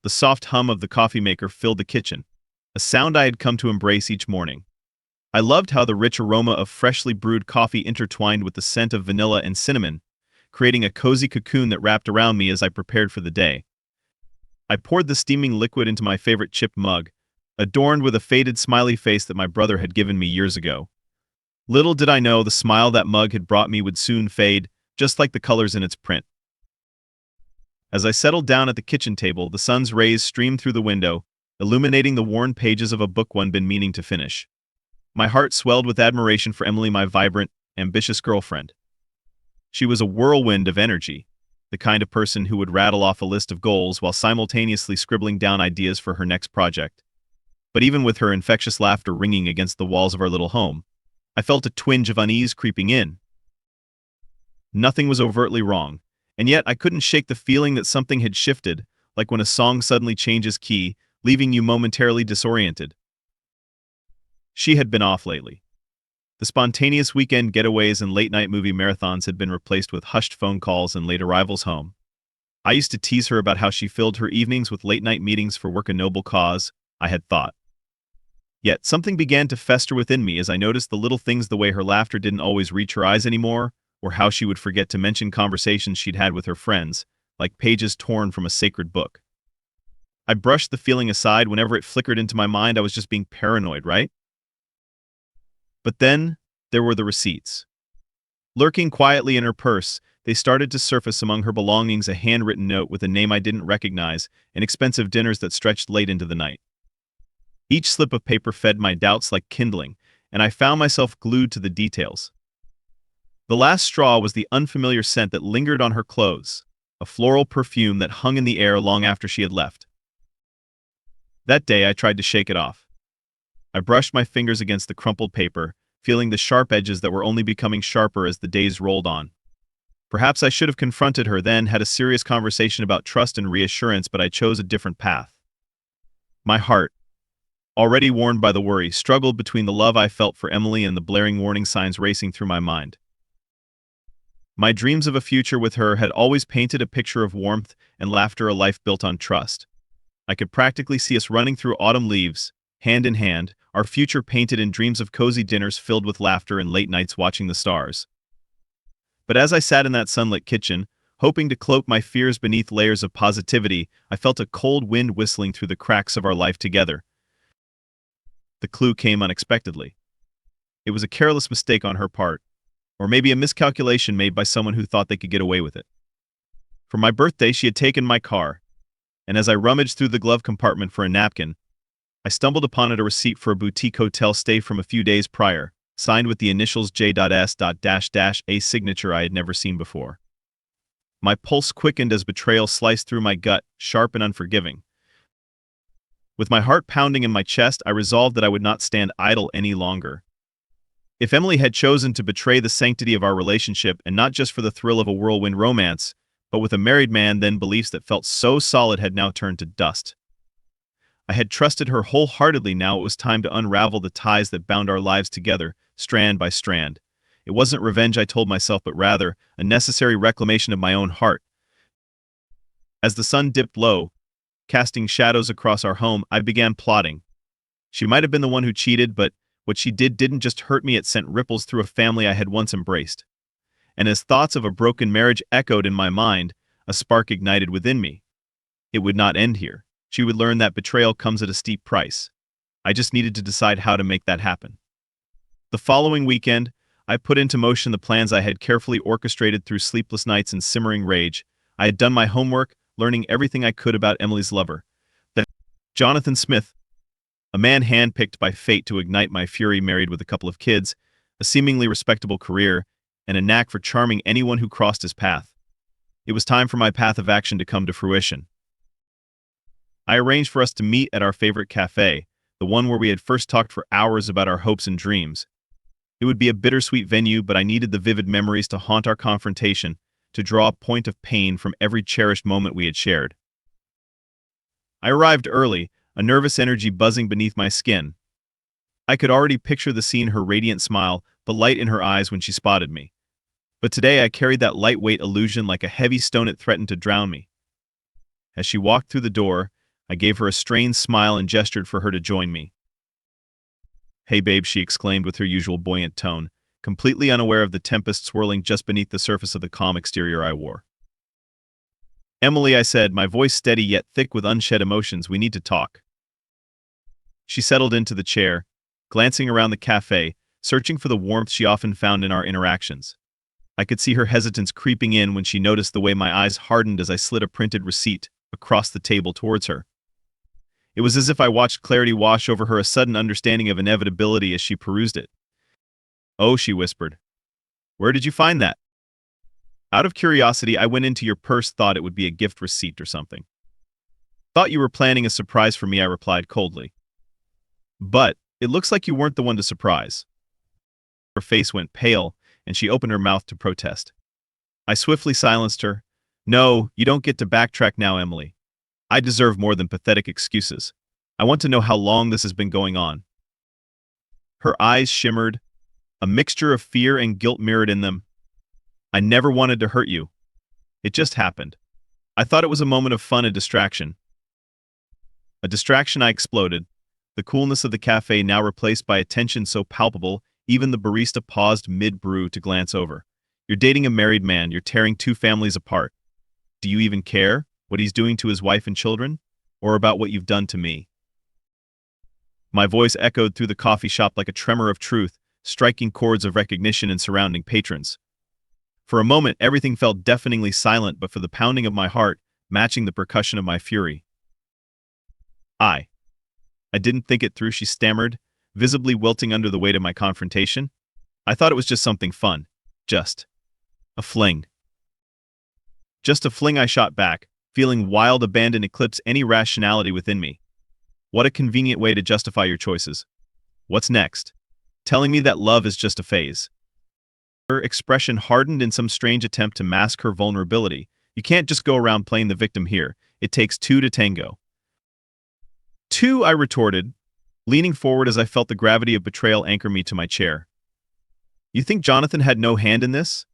The soft hum of the coffee maker filled the kitchen, a sound I had come to embrace each morning. I loved how the rich aroma of freshly brewed coffee intertwined with the scent of vanilla and cinnamon, creating a cozy cocoon that wrapped around me as I prepared for the day. I poured the steaming liquid into my favorite chip mug, adorned with a faded smiley face that my brother had given me years ago. Little did I know the smile that mug had brought me would soon fade, just like the colors in its print. As I settled down at the kitchen table, the sun's rays streamed through the window, illuminating the worn pages of a book one been meaning to finish. My heart swelled with admiration for Emily, my vibrant, ambitious girlfriend. She was a whirlwind of energy, the kind of person who would rattle off a list of goals while simultaneously scribbling down ideas for her next project. But even with her infectious laughter ringing against the walls of our little home, I felt a twinge of unease creeping in. Nothing was overtly wrong, and yet I couldn't shake the feeling that something had shifted, like when a song suddenly changes key, leaving you momentarily disoriented. She had been off lately. The spontaneous weekend getaways and late-night movie marathons had been replaced with hushed phone calls and late arrivals home. I used to tease her about how she filled her evenings with late-night meetings for work a noble cause, I had thought. Yet something began to fester within me as I noticed the little things, the way her laughter didn't always reach her eyes anymore, or how she would forget to mention conversations she'd had with her friends, like pages torn from a sacred book. I brushed the feeling aside whenever it flickered into my mind. I was just being paranoid, right? But then, there were the receipts. Lurking quietly in her purse, they started to surface among her belongings, a handwritten note with a name I didn't recognize, and expensive dinners that stretched late into the night. Each slip of paper fed my doubts like kindling, and I found myself glued to the details. The last straw was the unfamiliar scent that lingered on her clothes, a floral perfume that hung in the air long after she had left. That day I tried to shake it off. I brushed my fingers against the crumpled paper, feeling the sharp edges that were only becoming sharper as the days rolled on. Perhaps I should have confronted her then, had a serious conversation about trust and reassurance, but I chose a different path. My heart, already worn by the worry, struggled between the love I felt for Emily and the blaring warning signs racing through my mind. My dreams of a future with her had always painted a picture of warmth and laughter, a life built on trust. I could practically see us running through autumn leaves, hand in hand, our future painted in dreams of cozy dinners filled with laughter and late nights watching the stars. But as I sat in that sunlit kitchen, hoping to cloak my fears beneath layers of positivity, I felt a cold wind whistling through the cracks of our life together. The clue came unexpectedly. It was a careless mistake on her part, or maybe a miscalculation made by someone who thought they could get away with it. For my birthday, she had taken my car, and as I rummaged through the glove compartment for a napkin, I stumbled upon it, a receipt for a boutique hotel stay from a few days prior, signed with the initials J.S. A signature I had never seen before. My pulse quickened as betrayal sliced through my gut, sharp and unforgiving. With my heart pounding in my chest, I resolved that I would not stand idle any longer. If Emily had chosen to betray the sanctity of our relationship, and not just for the thrill of a whirlwind romance, but with a married man, then beliefs that felt so solid had now turned to dust. I had trusted her wholeheartedly. Now it was time to unravel the ties that bound our lives together, strand by strand. It wasn't revenge, I told myself, but rather a necessary reclamation of my own heart. As the sun dipped low, casting shadows across our home, I began plotting. She might have been the one who cheated, but what she did didn't just hurt me, it sent ripples through a family I had once embraced. And as thoughts of a broken marriage echoed in my mind, a spark ignited within me. It would not end here. She would learn that betrayal comes at a steep price. I just needed to decide how to make that happen. The following weekend, I put into motion the plans I had carefully orchestrated through sleepless nights and simmering rage. I had done my homework, learning everything I could about Emily's lover, that Jonathan Smith, a man handpicked by fate to ignite my fury, married with a couple of kids, a seemingly respectable career, and a knack for charming anyone who crossed his path. It was time for my path of action to come to fruition. I arranged for us to meet at our favorite cafe, the one where we had first talked for hours about our hopes and dreams. It would be a bittersweet venue, but I needed the vivid memories to haunt our confrontation, to draw a point of pain from every cherished moment we had shared. I arrived early, a nervous energy buzzing beneath my skin. I could already picture the scene, her radiant smile, the light in her eyes when she spotted me. But today I carried that lightweight illusion like a heavy stone. It threatened to drown me. As she walked through the door, I gave her a strained smile and gestured for her to join me. "Hey babe," she exclaimed with her usual buoyant tone, completely unaware of the tempest swirling just beneath the surface of the calm exterior I wore. "Emily," I said, my voice steady yet thick with unshed emotions, "we need to talk." She settled into the chair, glancing around the cafe, searching for the warmth she often found in our interactions. I could see her hesitance creeping in when she noticed the way my eyes hardened as I slid a printed receipt across the table towards her. It was as if I watched clarity wash over her, a sudden understanding of inevitability as she perused it. "Oh," she whispered. "Where did you find that?" "Out of curiosity, I went into your purse, thought it would be a gift receipt or something." "Thought you were planning a surprise for me," I replied coldly. "But it looks like you weren't the one to surprise." Her face went pale, and she opened her mouth to protest. I swiftly silenced her. "No, you don't get to backtrack now, Emily. I deserve more than pathetic excuses. I want to know how long this has been going on." Her eyes shimmered, a mixture of fear and guilt mirrored in them. "I never wanted to hurt you. It just happened. I thought it was a moment of fun, a distraction." "A distraction," I exploded, the coolness of the cafe now replaced by a tension so palpable even the barista paused mid-brew to glance over. "You're dating a married man, you're tearing two families apart. Do you even care what he's doing to his wife and children, or about what you've done to me?" My voice echoed through the coffee shop like a tremor of truth, striking chords of recognition in surrounding patrons. For a moment, everything felt deafeningly silent but for the pounding of my heart, matching the percussion of my fury. I didn't think it through," she stammered, visibly wilting under the weight of my confrontation. "I thought it was just something fun. Just a fling." "Just a fling," I shot back, feeling wild abandon eclipse any rationality within me. "What a convenient way to justify your choices. What's next? Telling me that love is just a phase?" Her expression hardened in some strange attempt to mask her vulnerability. "You can't just go around playing the victim here. It takes two to tango." "Two," I retorted, leaning forward as I felt the gravity of betrayal anchor me to my chair. "You think Jonathan had no hand in this?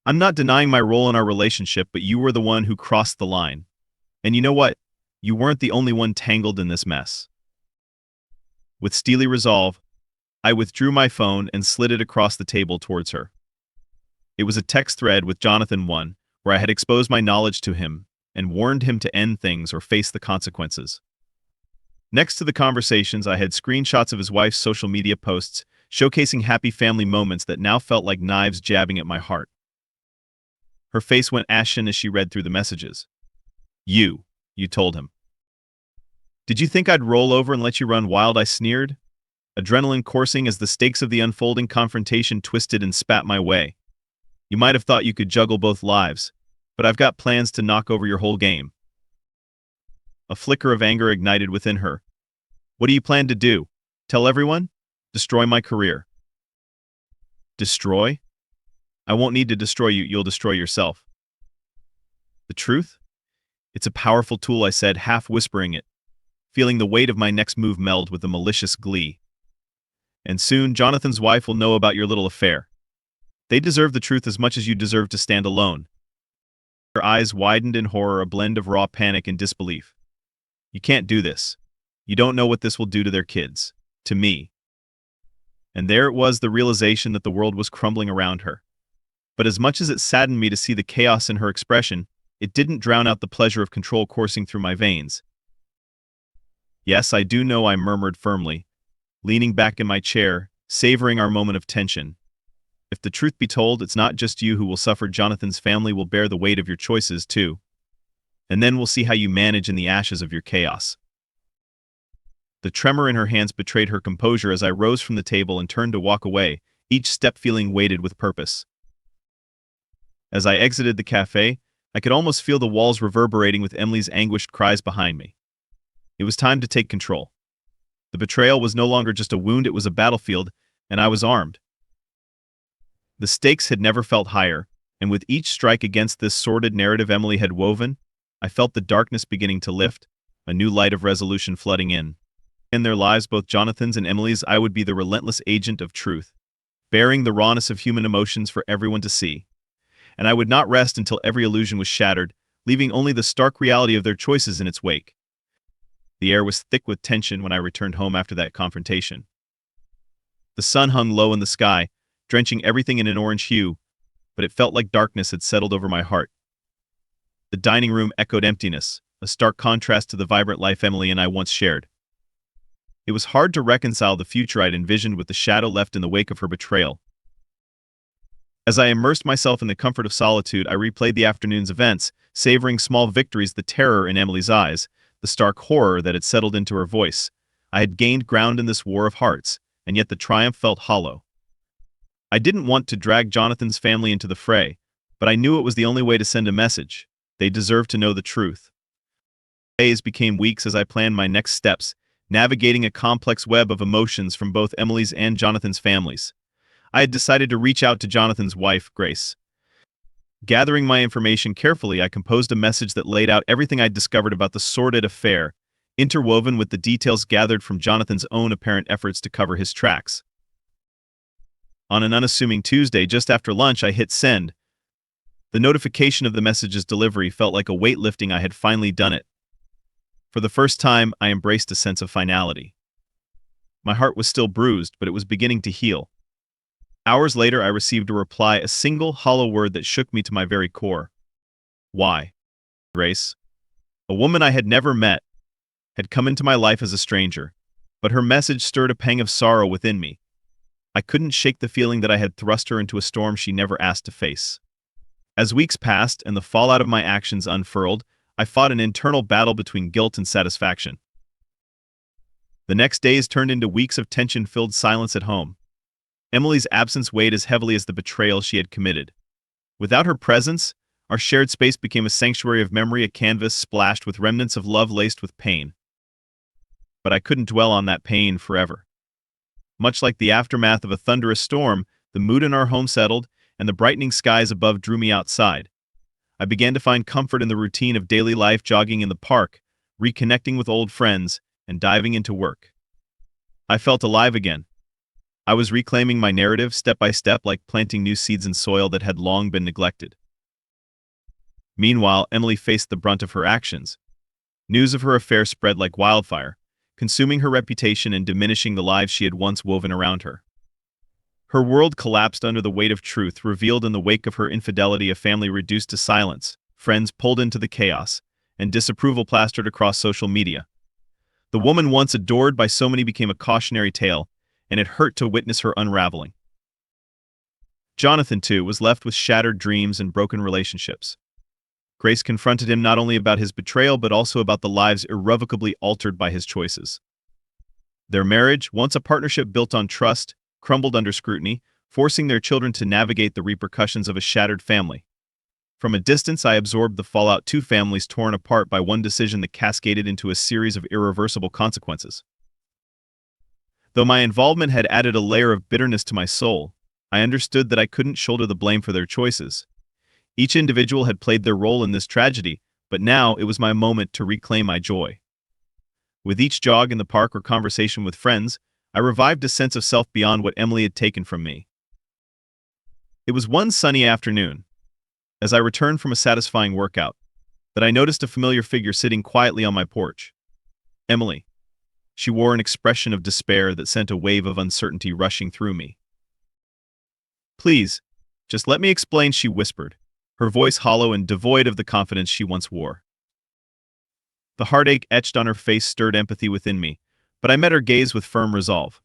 I'm not denying my role in our relationship, but you were the one who crossed the line. And you know what? You weren't the only one tangled in this mess." With steely resolve, I withdrew my phone and slid it across the table towards her. It was a text thread with Jonathan 1, where I had exposed my knowledge to him and warned him to end things or face the consequences. Next to the conversations, I had screenshots of his wife's social media posts, showcasing happy family moments that now felt like knives jabbing at my heart. Her face went ashen as she read through the messages. You told him. "Did you think I'd roll over and let you run wild?" I sneered, adrenaline coursing as the stakes of the unfolding confrontation twisted and spat my way. "You might have thought you could juggle both lives, but I've got plans to knock over your whole game." A flicker of anger ignited within her. "What do you plan to do? Tell everyone? Destroy my career?" "Destroy? I won't need to destroy you, you'll destroy yourself." "The truth? It's a powerful tool," I said, half whispering it, feeling the weight of my next move meld with a malicious glee. "And soon Jonathan's wife will know about your little affair. They deserve the truth as much as you deserve to stand alone." Her eyes widened in horror, a blend of raw panic and disbelief. "You can't do this. You don't know what this will do to their kids. To me." And there it was, the realization that the world was crumbling around her. But as much as it saddened me to see the chaos in her expression, it didn't drown out the pleasure of control coursing through my veins. "Yes, I do know," I murmured firmly, leaning back in my chair, savoring our moment of tension. "If the truth be told, it's not just you who will suffer. Jonathan's family will bear the weight of your choices, too. And then we'll see how you manage in the ashes of your chaos." The tremor in her hands betrayed her composure as I rose from the table and turned to walk away, each step feeling weighted with purpose. As I exited the cafe, I could almost feel the walls reverberating with Emily's anguished cries behind me. It was time to take control. The betrayal was no longer just a wound, it was a battlefield, and I was armed. The stakes had never felt higher, and with each strike against this sordid narrative Emily had woven, I felt the darkness beginning to lift, a new light of resolution flooding in. In their lives, both Jonathan's and Emily's, I would be the relentless agent of truth, bearing the rawness of human emotions for everyone to see. And I would not rest until every illusion was shattered, leaving only the stark reality of their choices in its wake. The air was thick with tension when I returned home after that confrontation. The sun hung low in the sky, drenching everything in an orange hue, but it felt like darkness had settled over my heart. The dining room echoed emptiness, a stark contrast to the vibrant life Emily and I once shared. It was hard to reconcile the future I'd envisioned with the shadow left in the wake of her betrayal. As I immersed myself in the comfort of solitude, I replayed the afternoon's events, savoring small victories, the terror in Emily's eyes, the stark horror that had settled into her voice. I had gained ground in this war of hearts, and yet the triumph felt hollow. I didn't want to drag Jonathan's family into the fray, but I knew it was the only way to send a message. They deserved to know the truth. Days became weeks as I planned my next steps, navigating a complex web of emotions from both Emily's and Jonathan's families. I had decided to reach out to Jonathan's wife, Grace. Gathering my information carefully, I composed a message that laid out everything I'd discovered about the sordid affair, interwoven with the details gathered from Jonathan's own apparent efforts to cover his tracks. On an unassuming Tuesday, just after lunch, I hit send. The notification of the message's delivery felt like a weight lifting. I had finally done it. For the first time, I embraced a sense of finality. My heart was still bruised, but it was beginning to heal. Hours later, I received a reply, a single hollow word that shook me to my very core. Why? Grace. A woman I had never met had come into my life as a stranger, but her message stirred a pang of sorrow within me. I couldn't shake the feeling that I had thrust her into a storm she never asked to face. As weeks passed and the fallout of my actions unfurled, I fought an internal battle between guilt and satisfaction. The next days turned into weeks of tension-filled silence at home. Emily's absence weighed as heavily as the betrayal she had committed. Without her presence, our shared space became a sanctuary of memory, a canvas splashed with remnants of love laced with pain. But I couldn't dwell on that pain forever. Much like the aftermath of a thunderous storm, the mood in our home settled, and the brightening skies above drew me outside. I began to find comfort in the routine of daily life, jogging in the park, reconnecting with old friends, and diving into work. I felt alive again. I was reclaiming my narrative step by step, like planting new seeds in soil that had long been neglected. Meanwhile, Emily faced the brunt of her actions. News of her affair spread like wildfire, consuming her reputation and diminishing the lives she had once woven around her. Her world collapsed under the weight of truth revealed in the wake of her infidelity, a family reduced to silence, friends pulled into the chaos, and disapproval plastered across social media. The woman once adored by so many became a cautionary tale, and it hurt to witness her unraveling. Jonathan, too, was left with shattered dreams and broken relationships. Grace confronted him not only about his betrayal but also about the lives irrevocably altered by his choices. Their marriage, once a partnership built on trust, crumbled under scrutiny, forcing their children to navigate the repercussions of a shattered family. From a distance, I absorbed the fallout, two families torn apart by one decision that cascaded into a series of irreversible consequences. Though my involvement had added a layer of bitterness to my soul, I understood that I couldn't shoulder the blame for their choices. Each individual had played their role in this tragedy, but now it was my moment to reclaim my joy. With each jog in the park or conversation with friends, I revived a sense of self beyond what Emily had taken from me. It was one sunny afternoon, as I returned from a satisfying workout, that I noticed a familiar figure sitting quietly on my porch. Emily. She wore an expression of despair that sent a wave of uncertainty rushing through me. "Please, just let me explain," she whispered, her voice hollow and devoid of the confidence she once wore. The heartache etched on her face stirred empathy within me, but I met her gaze with firm resolve.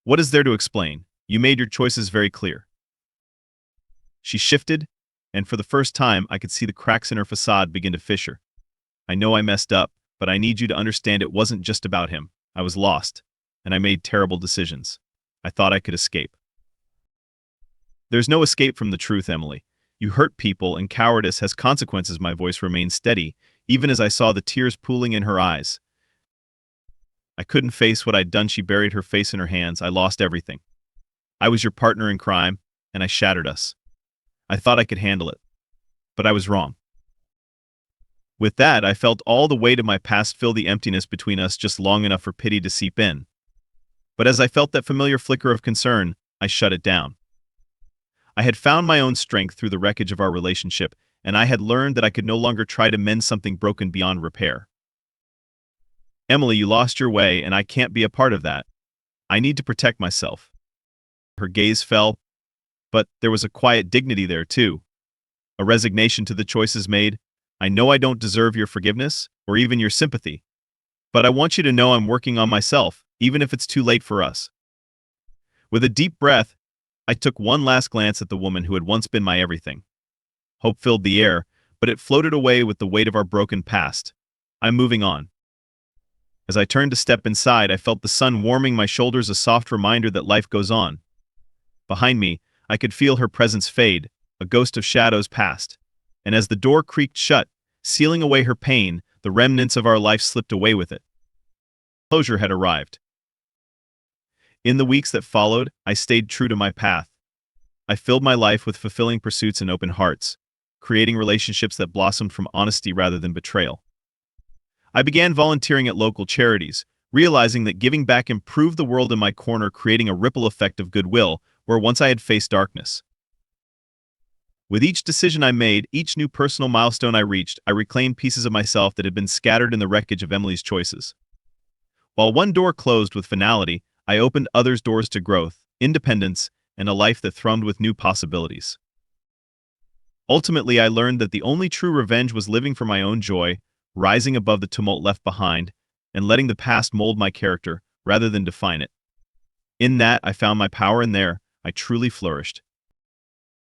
"What is there to explain? You made your choices very clear." She shifted, and for the first time I could see the cracks in her facade begin to fissure. "I know I messed up, but I need you to understand it wasn't just about him. I was lost, and I made terrible decisions. I thought I could escape." "There's no escape from the truth, Emily. You hurt people, and cowardice has consequences." My voice remained steady, even as I saw the tears pooling in her eyes. I couldn't face what I'd done. She buried her face in her hands. "I lost everything. I was your partner in crime, and I shattered us. I thought I could handle it, but I was wrong." With that, I felt all the weight of my past fill the emptiness between us just long enough for pity to seep in. But as I felt that familiar flicker of concern, I shut it down. I had found my own strength through the wreckage of our relationship, and I had learned that I could no longer try to mend something broken beyond repair. Emily, you lost your way, and I can't be a part of that. I need to protect myself. Her gaze fell, but there was a quiet dignity there, too. A resignation to the choices made. I know I don't deserve your forgiveness, or even your sympathy. But I want you to know I'm working on myself, even if it's too late for us. With a deep breath, I took one last glance at the woman who had once been my everything. Hope filled the air, but it floated away with the weight of our broken past. I'm moving on. As I turned to step inside, I felt the sun warming my shoulders, a soft reminder that life goes on. Behind me, I could feel her presence fade, a ghost of shadows passed. And as the door creaked shut, sealing away her pain, the remnants of our life slipped away with it. Closure had arrived. In the weeks that followed, I stayed true to my path. I filled my life with fulfilling pursuits and open hearts, creating relationships that blossomed from honesty rather than betrayal. I began volunteering at local charities, realizing that giving back improved the world in my corner, creating a ripple effect of goodwill where once I had faced darkness. With each decision I made, each new personal milestone I reached, I reclaimed pieces of myself that had been scattered in the wreckage of Emily's choices. While one door closed with finality, I opened others' doors to growth, independence, and a life that thrummed with new possibilities. Ultimately, I learned that the only true revenge was living for my own joy, rising above the tumult left behind, and letting the past mold my character rather than define it. In that, I found my power, and there, I truly flourished.